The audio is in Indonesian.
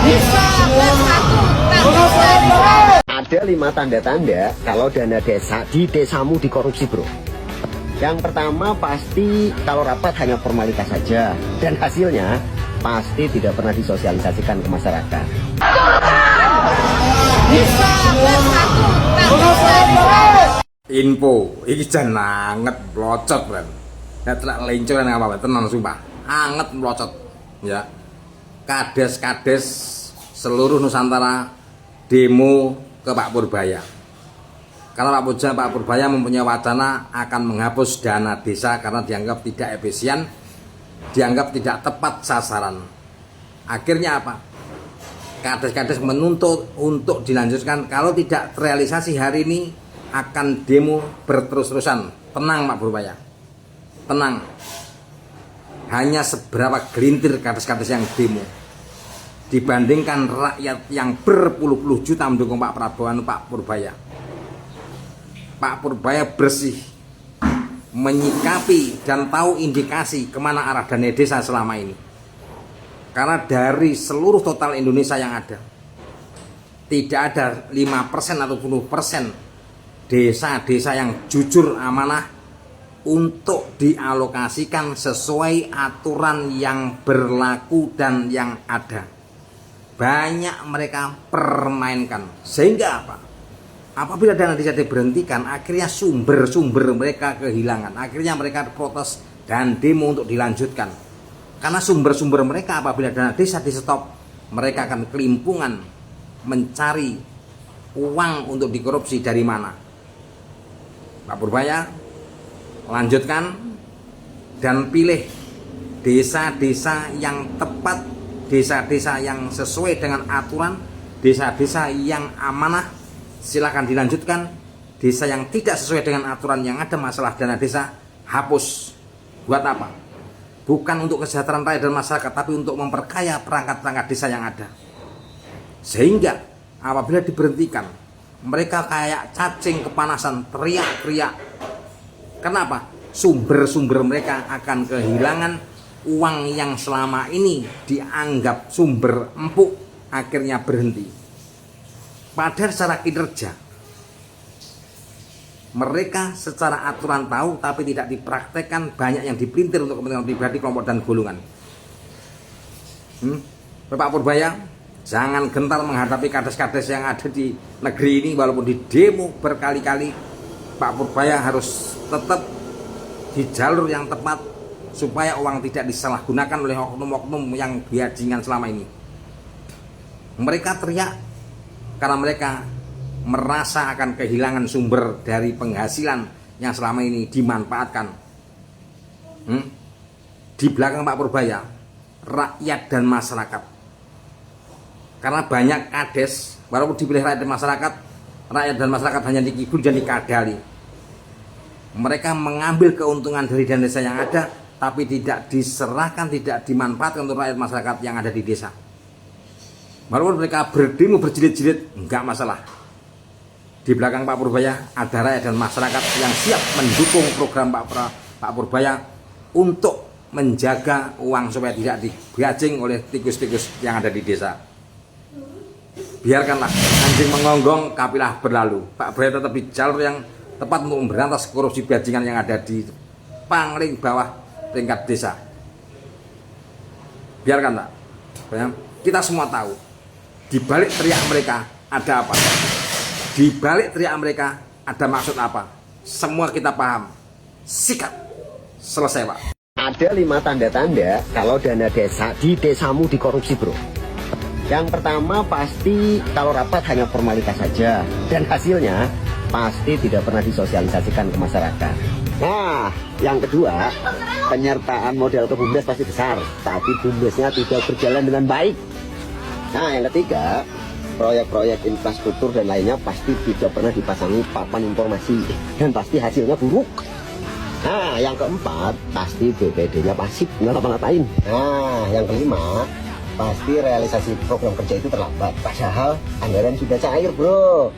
Bisa bersatu tak bisa. Ada 5 tanda-tanda kalau dana desa di desamu dikorupsi, bro. Yang pertama, pasti kalau rapat hanya formalitas saja dan hasilnya pasti tidak pernah disosialisasikan ke masyarakat. Bisa bersatu tak bisa. Info iki jan anget blocot kan. Nek telak lencoran apa tenan sumpah. Anget blocot ya. Kades-kades seluruh Nusantara demo ke Pak Purbaya. Karena Pak Purbaya mempunyai wacana akan menghapus dana desa karena dianggap tidak efisien, dianggap tidak tepat sasaran. Akhirnya apa? Kades-kades menuntut untuk dilanjutkan, kalau tidak terrealisasi hari ini akan demo berterus-terusan. Tenang Pak Purbaya, tenang. Hanya seberapa gelintir kades-kades yang demo dibandingkan rakyat yang berpuluh-puluh juta mendukung Pak Prabowo dan Pak Purbaya. Pak Purbaya bersih menyikapi dan tahu indikasi kemana arah dana desa selama ini. Karena dari seluruh total Indonesia yang ada, tidak ada 5% atau 10% desa-desa yang jujur amanah untuk dialokasikan sesuai aturan yang berlaku dan yang ada. Banyak mereka permainkan. Sehingga apa? Apabila dana desa diberhentikan, akhirnya sumber-sumber mereka kehilangan. Akhirnya mereka protes dan demo untuk dilanjutkan. Karena sumber-sumber mereka apabila dana desa di stop, mereka akan kelimpungan mencari uang untuk dikorupsi dari mana. Pak Purbaya, lanjutkan dan pilih desa-desa yang tepat, desa-desa yang sesuai dengan aturan, desa-desa yang amanah. Silakan dilanjutkan. Desa yang tidak sesuai dengan aturan yang ada masalah dana desa, hapus. Buat apa? Bukan untuk kesejahteraan rakyat dan masyarakat, tapi untuk memperkaya perangkat-perangkat desa yang ada. Sehingga apabila diberhentikan, mereka kayak cacing kepanasan, teriak-teriak. Kenapa? Sumber-sumber mereka akan kehilangan uang yang selama ini dianggap sumber empuk, akhirnya berhenti. Padahal secara kinerja mereka secara aturan tahu, tapi tidak dipraktekkan, banyak yang dipelintir untuk kepentingan pribadi, kelompok dan golongan. Bapak Purbaya, jangan gentar menghadapi kades-kades yang ada di negeri ini. Walaupun di demo berkali-kali, Pak Purbaya harus tetap di jalur yang tepat supaya uang tidak disalahgunakan oleh oknum-oknum yang bajingan selama ini. Mereka teriak karena mereka merasa akan kehilangan sumber dari penghasilan yang selama ini dimanfaatkan. Di belakang Pak Purbaya, rakyat dan masyarakat. Karena banyak kades, walaupun dipilih rakyat dan masyarakat hanya dikibul dan dikadali. Mereka mengambil keuntungan dari dana desa yang ada, tapi tidak diserahkan, tidak dimanfaatkan untuk rakyat masyarakat yang ada di desa. Walaupun mereka berdemo berjilid-jilid, enggak masalah. Di belakang Pak Purbaya ada rakyat dan masyarakat yang siap mendukung program Pak Purbaya untuk menjaga uang supaya tidak dibajing oleh tikus-tikus yang ada di desa. Biarkanlah anjing mengonggong, kapilah berlalu. Pak Purbaya tetap di jalur yang tepat untuk memberantas korupsi bajingan yang ada di paling bawah tingkat desa. Biarkan tak? Kita semua tahu di balik teriak mereka ada apa? Di balik teriak mereka ada maksud apa? Semua kita paham. Sikat. Selesai, Pak. Ada 5 tanda-tanda kalau dana desa di desamu dikorupsi, bro. Yang pertama, pasti kalau rapat hanya formalitas saja dan hasilnya pasti tidak pernah disosialisasikan ke masyarakat. Nah, yang kedua, penyertaan modal ke BUMDes pasti besar, tapi BUMDesnya tidak berjalan dengan baik. Nah, yang ketiga, proyek-proyek infrastruktur dan lainnya pasti tidak pernah dipasangi papan informasi dan pasti hasilnya buruk. Nah, yang keempat, pasti BPD-nya pasif, nggak ngapa-ngapain. Nah, yang kelima, pasti realisasi program kerja itu terlambat, padahal anggaran sudah cair, bro.